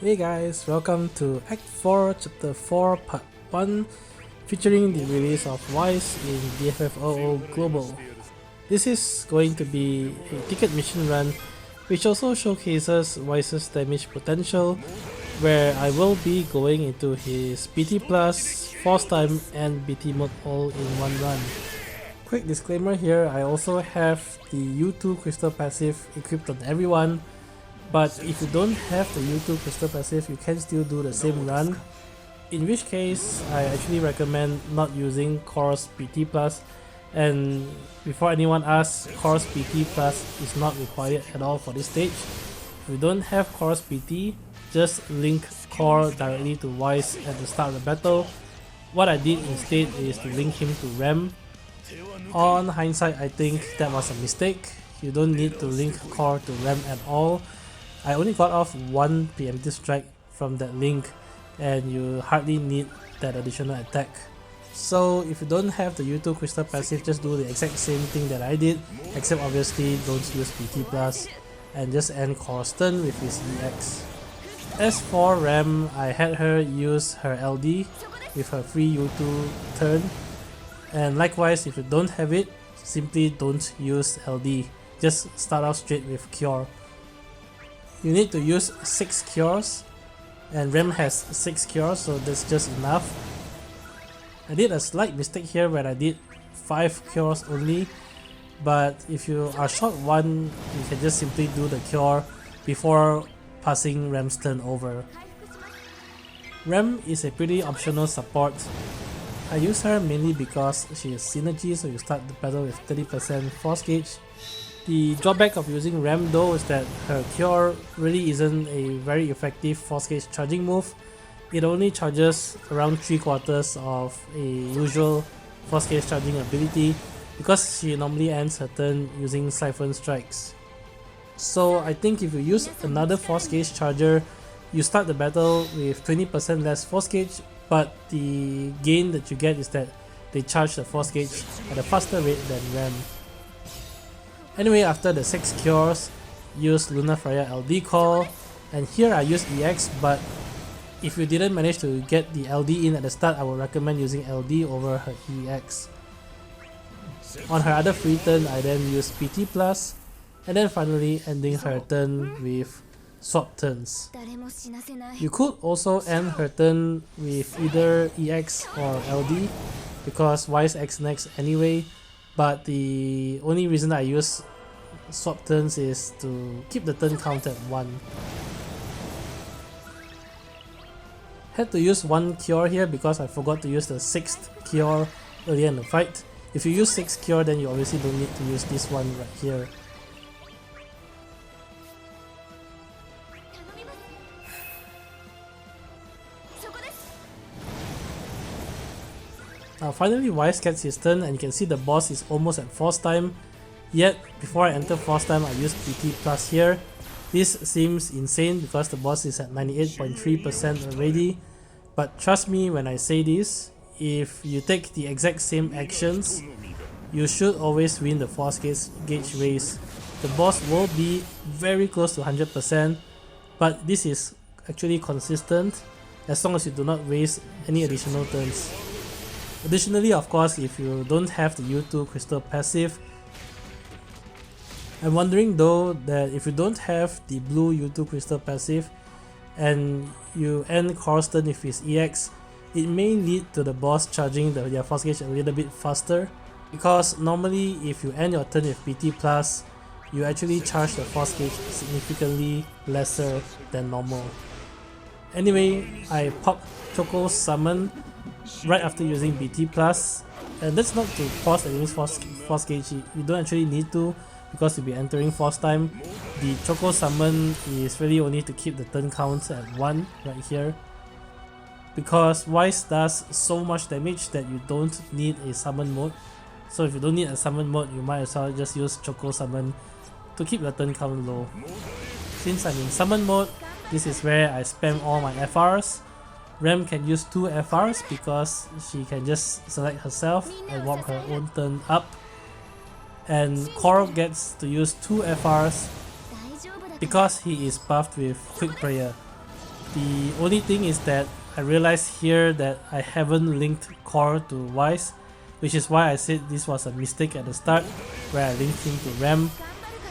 Hey guys, welcome to Act 4, Chapter 4, Part 1, featuring the release of Weiss in DFFOO Global. This is going to be a ticket mission run, which also showcases Weiss's damage potential, where I will be going into his BT Plus, Force Time and BT Mode all in one run. Quick disclaimer here, I also have the U2 Crystal Passive equipped on everyone. But if you don't have the U2 Crystal Passive, you can still do the same run, in which case I actually recommend not using Core's BT Plus. And before anyone asks, Core's BT Plus is not required at all for this stage. If you don't have Core's BT, just link Core directly to Weiss at the start of the battle. What I did instead is to link him to Rem. On hindsight, I think that was a mistake. You don't need to link Core to Rem at all. I only got off one preemptive strike from that link, and you hardly need that additional attack. So if you don't have the U2 Crystal Passive, just do the exact same thing that I did, except obviously don't use BT Plus, and just end Core's turn with his EX. As for Rem, I had her use her LD with her free U2 turn, and likewise if you don't have it, simply don't use LD, just start off straight with Cure. You need to use 6 cures, and Rem has 6 cures, so that's just enough. I did a slight mistake here where I did 5 cures only, but if you are short 1, you can just simply do the cure before passing Rem's turn over. Rem is a pretty optional support. I use her mainly because she is synergy, so you start the battle with 30% force gauge. The drawback of using Rem though is that her cure really isn't a very effective force gauge charging move. It only charges around 3/4 of a usual force gauge charging ability because she normally ends her turn using Siphon Strikes. So I think if you use another force gauge charger, you start the battle with 20% less force gauge, but the gain that you get is that they charge the force gauge at a faster rate than Rem. Anyway, after the 6 cures, use Lunafreya LD call, and here I use EX, but if you didn't manage to get the LD in at the start, I would recommend using LD over her EX. On her other free turn, I then use BT Plus, and then finally ending her turn with swap turns. You could also end her turn with either EX or LD, because Weiss X next anyway. But the only reason I use swap turns is to keep the turn count at 1. Had to use 1 cure here because I forgot to use the 6th cure earlier in the fight. If you use 6 cure, then you obviously don't need to use this one right here. Now finally Weiss gets his turn, and you can see the boss is almost at force time. Yet before I enter force time, I use BT Plus here. This seems insane because the boss is at 98.3% already, but trust me when I say this, if you take the exact same actions, you should always win the force gauge race. The boss will be very close to 100%, but this is actually consistent as long as you do not waste any additional turns. Additionally, of course, if you don't have the U2 Crystal Passive, I'm wondering though that if you don't have the blue U2 Crystal Passive and you end Core's turn with his EX, it may lead to the boss charging their force gauge a little bit faster, because normally if you end your turn with BT Plus, you actually charge the force gauge significantly lesser than normal. Anyway, I popped Choco Summon right after using BT Plus, and that's not to pause the enemy's force gauge. You don't actually need to, because you'll be entering force time. The Choco Summon is really only to keep the turn count at 1 right here, because Weiss does so much damage that you don't need a summon mode. So if you don't need a summon mode, you might as well just use Choco Summon to keep your turn count low. Since I'm in summon mode, this is where I spam all my FRs. Rem can use 2 FRs because she can just select herself and warp her own turn up, and Core gets to use 2 FRs because he is buffed with Quick Prayer. The only thing is that I realized here that I haven't linked core to Weiss, which is why I said this was a mistake at the start where I linked him to Ram.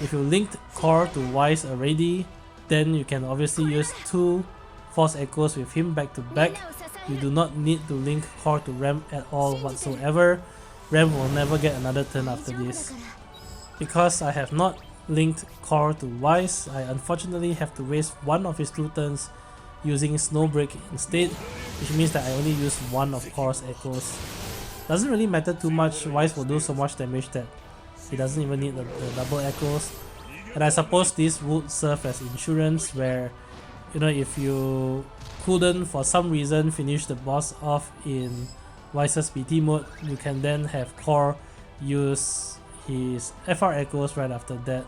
If you linked core to Weiss already, then you can obviously use 2 Force Echoes with him back to back. You do not need to link core to Ram at all whatsoever. Ram will never get another turn after this. Because I have not linked core to Weiss, I unfortunately have to waste one of his 2 turns using Snowbreak instead, which means that I only use 1 of core's echoes. Doesn't really matter too much, Weiss will do so much damage that he doesn't even need the double echoes. And I suppose this would serve as insurance where, you know, if you couldn't for some reason finish the boss off in Weiss's BT mode, you can then have core use his FR echoes right after that.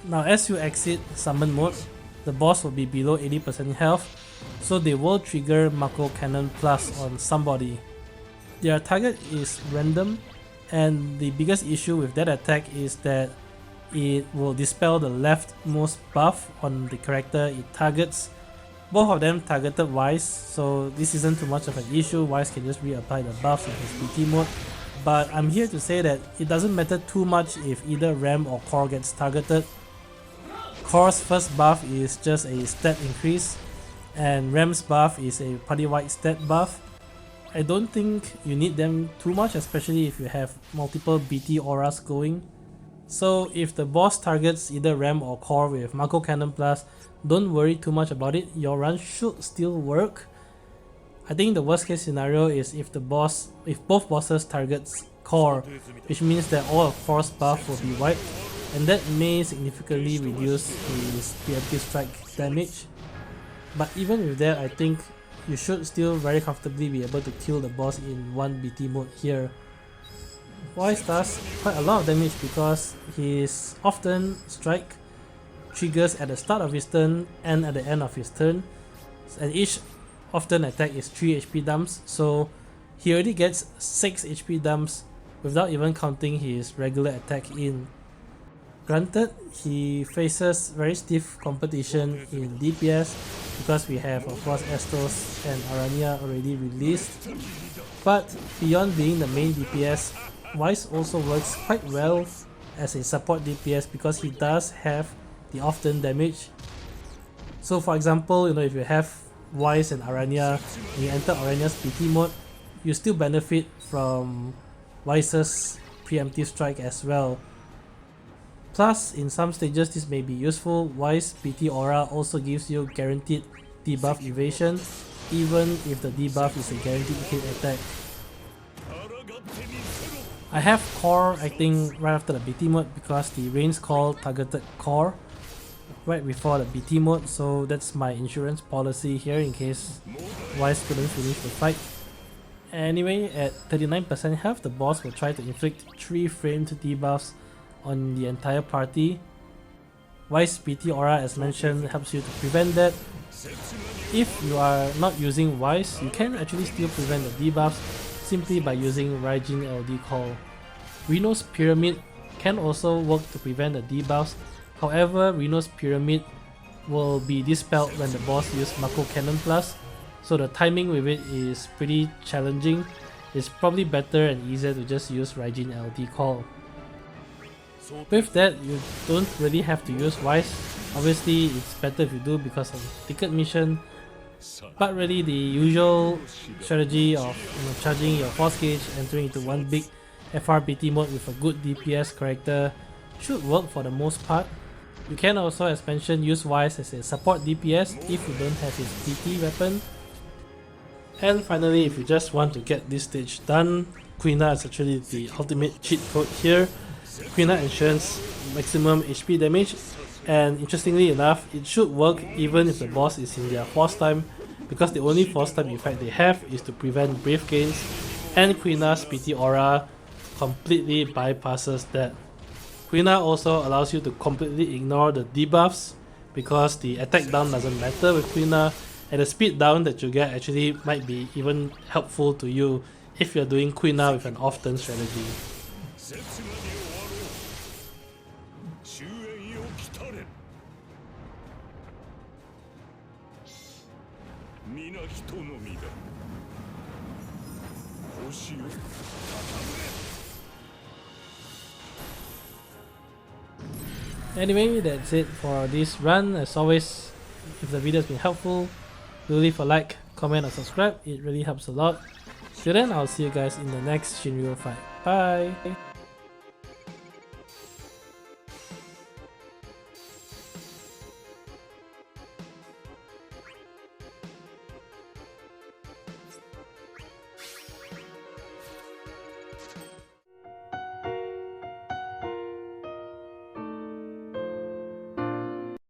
Now as you exit summon mode, the boss will be below 80% health, so they will trigger Mako Cannon Plus on somebody. Their target is random, and the biggest issue with that attack is that it will dispel the leftmost buff on the character it targets. Both of them targeted Weiss, so this isn't too much of an issue. Weiss can just reapply the buffs in his BT mode. But I'm here to say that it doesn't matter too much if either Ram or Core gets targeted. Core's first buff is just a stat increase, and Ram's buff is a party-wide stat buff. I don't think you need them too much, especially if you have multiple BT auras going. So if the boss targets either Ram or Core with Mako Cannon Plus, don't worry too much about it, your run should still work. I think the worst case scenario is if both bosses targets Core, which means that all of Core's buff will be wiped, and that may significantly reduce his preemptive strike damage. But even with that, I think you should still very comfortably be able to kill the boss in one BT mode here. Weiss does quite a lot of damage because his often strike triggers at the start of his turn and at the end of his turn, and each often attack is 3 HP dumps, so he already gets 6 HP dumps without even counting his regular attack in. Granted, he faces very stiff competition in DPS because we have of course Estos and Arania already released, but beyond being the main DPS, Weiss also works quite well as a support DPS because he does have the often damage. So for example, if you have Weiss and Arania and you enter Arania's BT mode, you still benefit from Weiss's preemptive strike as well. Plus, in some stages this may be useful. Weiss BT Aura also gives you guaranteed debuff evasion, even if the debuff is a guaranteed hit attack. I have Core acting right after the BT mode because the Rain's Call targeted Core right before the BT mode, so that's my insurance policy here in case Weiss couldn't finish the fight. Anyway, at 39% health, the boss will try to inflict 3 framed debuffs on the entire party. Weiss BT Aura, as mentioned, helps you to prevent that. If you are not using Weiss, you can actually still prevent the debuffs simply by using Raijin LD Call. Reno's Pyramid can also work to prevent the debuffs, however Reno's Pyramid will be dispelled when the boss uses Mako Cannon Plus, so the timing with it is pretty challenging. It's probably better and easier to just use Raijin LD Call. With that, you don't really have to use Weiss. Obviously it's better if you do because of the ticket mission, but really the usual strategy of charging your force gauge, entering into one big FRBT mode with a good DPS character should work for the most part. You can also, as mentioned, use Weiss as a support DPS if you don't have his PT weapon. And finally, if you just want to get this stage done, Quina is actually the ultimate cheat code here. Quina ensures maximum HP damage And interestingly enough, it should work even if the boss is in their force time, because the only force time effect they have is to prevent brave gains, and Queena's PT Aura completely bypasses that. Quina also allows you to completely ignore the debuffs, because the attack down doesn't matter with Quina, and the speed down that you get actually might be even helpful to you if you're doing Quina with an off-turn strategy. Anyway, that's it for this run. As always, if the video has been helpful, do leave a like, comment, or subscribe. It really helps a lot. Till then, I'll see you guys in the next Shinryu fight. Bye!